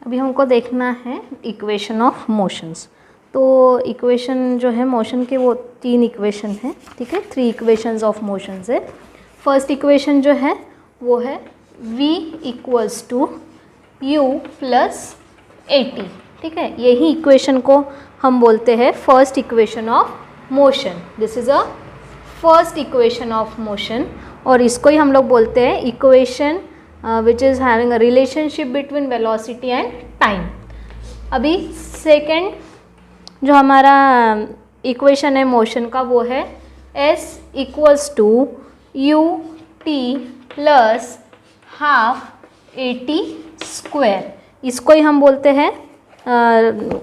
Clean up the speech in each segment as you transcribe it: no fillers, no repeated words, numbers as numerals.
अभी हमको देखना है इक्वेशन ऑफ मोशंस। तो इक्वेशन जो है मोशन के वो 3 इक्वेशन है, ठीक है, 3 इक्वेशंस ऑफ मोशंस है। फर्स्ट इक्वेशन जो है वो है v equals to u plus at, ठीक है। यही इक्वेशन को हम बोलते हैं first equation of motion. This is a first equation of motion, और इसको ही हम लोग बोलते हैं equation which is having a relationship between velocity and time. अभी सेकेंड जो हमारा इक्वेशन है मोशन का वो है s equals to u t plus half at square. इसको ही हम बोलते हैं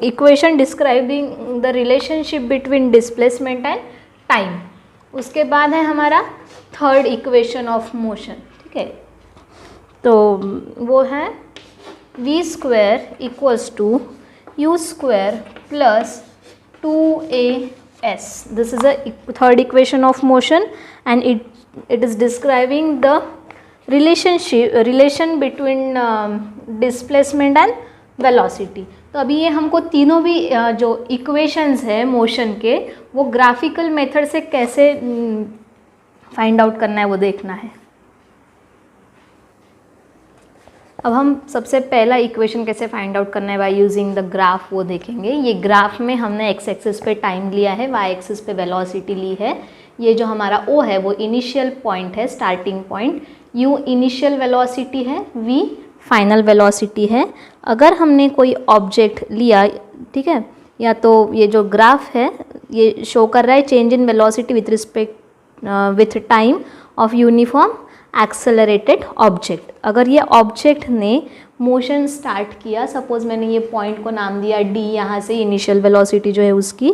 equation describing the relationship between displacement and time. उसके बाद है हमारा थर्ड इक्वेशन ऑफ मोशन, ठीक है। तो वो है v square equals to u square plus 2as। This is a third equation of motion and it is describing the relation between displacement and velocity. तो अभी ये हमको तीनों भी जो इक्वेशंस है मोशन के वो ग्राफिकल मेथड से कैसे फाइंड आउट करना है वो देखना है। अब हम सबसे पहला इक्वेशन कैसे फाइंड आउट करना है बाय यूजिंग द ग्राफ वो देखेंगे। ये ग्राफ में हमने एक्स एक्सिस पे टाइम लिया है, वाई एक्सिस पे वेलोसिटी ली है। ये जो हमारा ओ है वो इनिशियल पॉइंट है, starting point. You initial velocity है, वी फाइनल वेलोसिटी है। अगर हमने कोई ऑब्जेक्ट लिया, ठीक है, या तो ये जो ग्राफ है ये शो कर रहा है change in velocity with respect with time of uniform accelerated object. अगर ये ऑब्जेक्ट ने मोशन स्टार्ट किया, सपोज मैंने ये पॉइंट को नाम दिया डी, यहाँ से इनिशियल वेलोसिटी जो है उसकी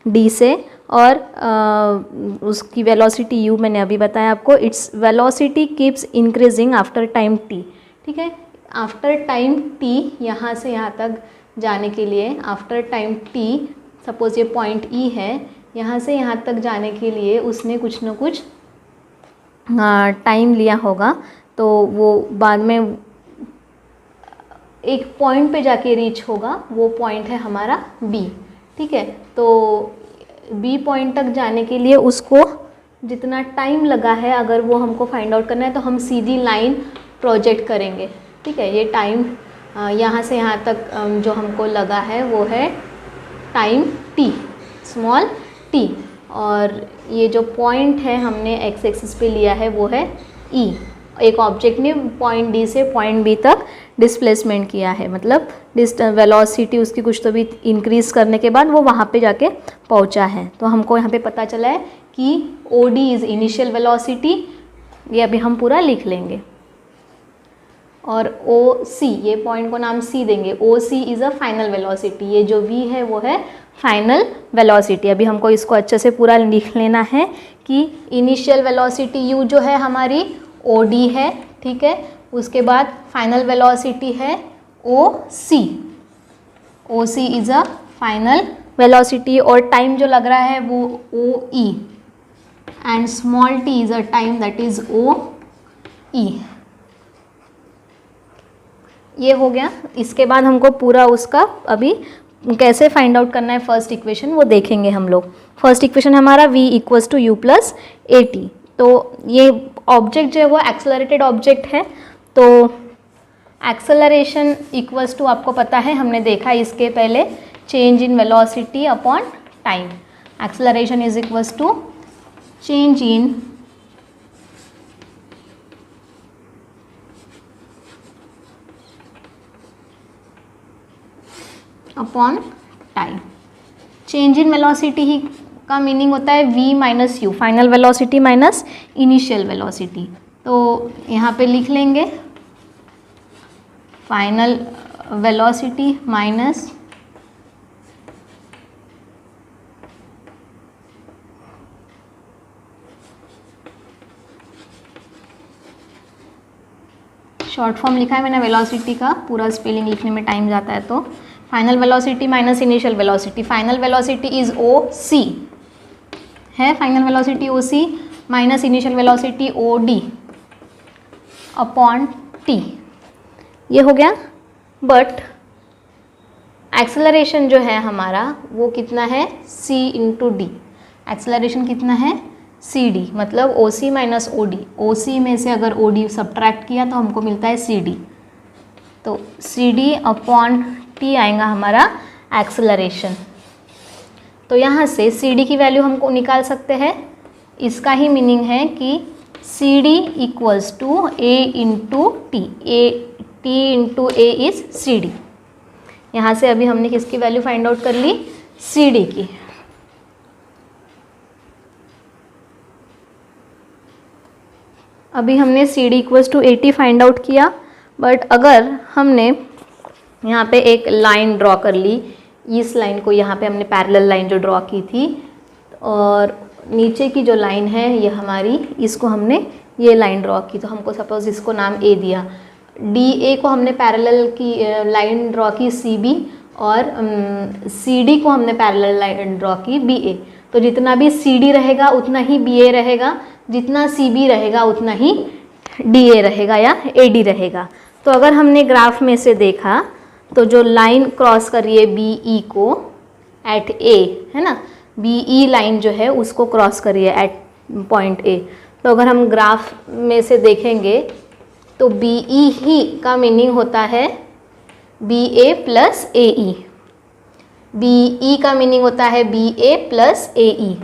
डी से, और उसकी वेलोसिटी यू मैंने अभी बताया आपको। Its velocity keeps increasing after time T, ठीक है। आफ्टर टाइम टी यहाँ से यहाँ तक जाने के लिए, आफ्टर टाइम टी सपोज ये पॉइंट ई है, यहाँ से यहाँ तक जाने के लिए उसने कुछ न कुछ टाइम लिया होगा। तो वो बाद में एक पॉइंट पे जाके रीच होगा, वो पॉइंट है हमारा बी, ठीक है। तो बी पॉइंट तक जाने के लिए उसको जितना टाइम लगा है अगर वो हमको फाइंड आउट करना है तो हम सीधी लाइन प्रोजेक्ट करेंगे, ठीक है। ये टाइम यहाँ से यहाँ तक जो हमको लगा है वो है टाइम टी, स्मॉल टी, और ये जो पॉइंट है हमने एक्स एक्सिस पे लिया है वो है ई। एक ऑब्जेक्ट ने पॉइंट डी से पॉइंट बी तक डिस्प्लेसमेंट किया है, मतलब वेलोसिटी उसकी कुछ तो भी इंक्रीज़ करने के बाद वो वहाँ पे जाके पहुँचा है। तो हमको यहाँ पे पता चला है कि O D is initial velocity, ये अभी हम पूरा लिख लेंगे। और ओ सी, ये पॉइंट को नाम सी देंगे, ओ C is a final velocity. ये जो वी है वो है फाइनल वेलोसिटी। अभी हमको इसको अच्छे से पूरा लिख लेना है कि इनिशियल वेलोसिटी यू जो है हमारी ओ डी है, ठीक है। उसके बाद फाइनल वेलोसिटी है O C, O C is a final velocity, और टाइम जो लग रहा है वो O E, and small T is a time that is O E. ये हो गया। इसके बाद हमको पूरा उसका अभी कैसे फाइंड आउट करना है फर्स्ट इक्वेशन वो देखेंगे हम लोग। फर्स्ट इक्वेशन हमारा v equals to u plus a t. तो ये ऑब्जेक्ट जो है वो एक्सेलरेटेड ऑब्जेक्ट है, तो एक्सेलरेशन इक्वल्स टू आपको पता है, हमने देखा इसके पहले, change in velocity upon time. Acceleration is equals to change in upon time. Change in velocity ही का मीनिंग होता है v minus U, final velocity minus initial velocity. तो यहाँ पे लिख लेंगे final velocity minus short form लिखा है मैंने वेलोसिटी का, पूरा स्पेलिंग लिखने में टाइम जाता है। तो final velocity minus initial velocity, final velocity is O C है, final velocity O C minus initial velocity O D upon T, ये हो गया। बट एक्सेलरेशन जो है हमारा वो कितना है, c इंटू डी। एक्सेलरेशन कितना है, सी डी, मतलब ओ सी माइनस ओ डी। ओ सी में से अगर ओ डी सब्ट्रैक्ट किया तो हमको मिलता है सी डी, तो सी डी अपॉन टी आएगा हमारा एक्सेलरेशन। तो यहाँ से सी डी की वैल्यू हमको निकाल सकते हैं। इसका ही मीनिंग है कि C D equals to a into t, t into a is C D. यहाँ से अभी हमने किसकी वैल्यू फाइंड आउट कर ली, सी डी की। अभी हमने C D equals to 80 find out किया, बट अगर हमने यहाँ पे एक लाइन ड्रॉ कर ली, इस लाइन को यहाँ पे हमने पैरेलल लाइन जो ड्रॉ की थी, और नीचे की जो लाइन है ये हमारी, इसको हमने ये लाइन ड्रॉ की, तो हमको सपोज इसको नाम ए दिया। डी ए को हमने पैरेलल की लाइन ड्रॉ की सी बी, और सी डी को हमने पैरेलल लाइन ड्रॉ की बी ए। तो जितना भी सी डी रहेगा उतना ही बी ए रहेगा, जितना सी बी रहेगा उतना ही डी ए रहेगा या ए डी रहेगा। तो अगर हमने ग्राफ में से देखा तो जो लाइन क्रॉस कर रही है बी ई को एट ए, है ना, बी ई लाइन जो है उसको क्रॉस कर रही है एट पॉइंट ए। तो अगर हम ग्राफ में से देखेंगे तो बी ई ही का मीनिंग होता है बी ए प्लस ए ई। बी ई का मीनिंग होता है बी ए प्लस ए ई।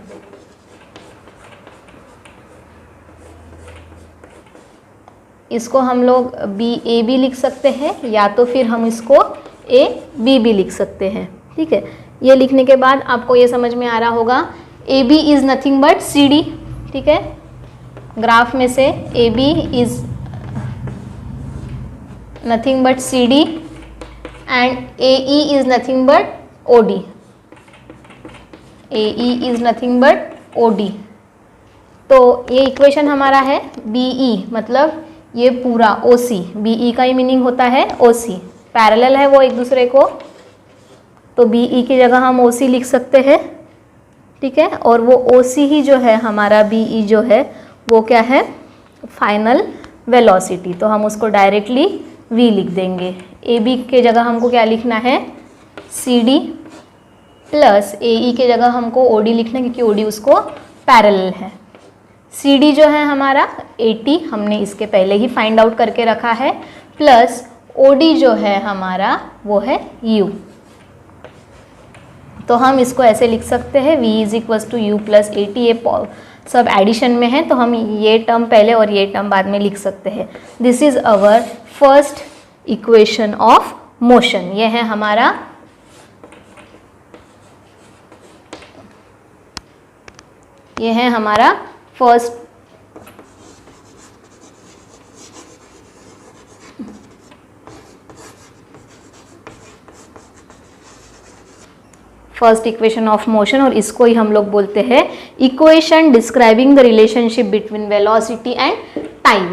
इसको हम लोग बी ए बी लिख सकते हैं, या तो फिर हम इसको ए बी बी लिख सकते हैं। ठीक है, ये लिखने के बाद आपको ये समझ में आ रहा होगा A B is nothing but C D. ठीक है, ग्राफ में से A B is nothing but C D and A E is nothing but O D. A E is nothing but O D. तो ये इक्वेशन हमारा है B E, मतलब ये पूरा ओ सी, बी ई का ही मीनिंग होता है ओ सी, पैरेलल है वो एक दूसरे को, तो बी ई की जगह हम ओ सी लिख सकते हैं। ठीक है, और वो ओ सी ही जो है हमारा बी ई जो है वो क्या है, फाइनल वेलोसिटी। तो हम उसको डायरेक्टली वी लिख देंगे। ए बी के जगह हमको क्या लिखना है, सी डी, प्लस ए ई के जगह हमको ओ डी लिखना है क्योंकि ओ डी उसको पैरेलल है। सी डी जो है हमारा 80 हमने इसके पहले ही फाइंड आउट करके रखा है, प्लस ओ डी जो है हमारा वो है u। तो हम इसको ऐसे लिख सकते हैं v is equals to u plus 80। ये सब एडिशन में है तो हम ये टर्म पहले और ये टर्म बाद में लिख सकते हैं। This is our first equation of motion. ये है हमारा फर्स्ट इक्वेशन ऑफ मोशन, और इसको ही हम लोग बोलते हैं equation describing the relationship between velocity and time.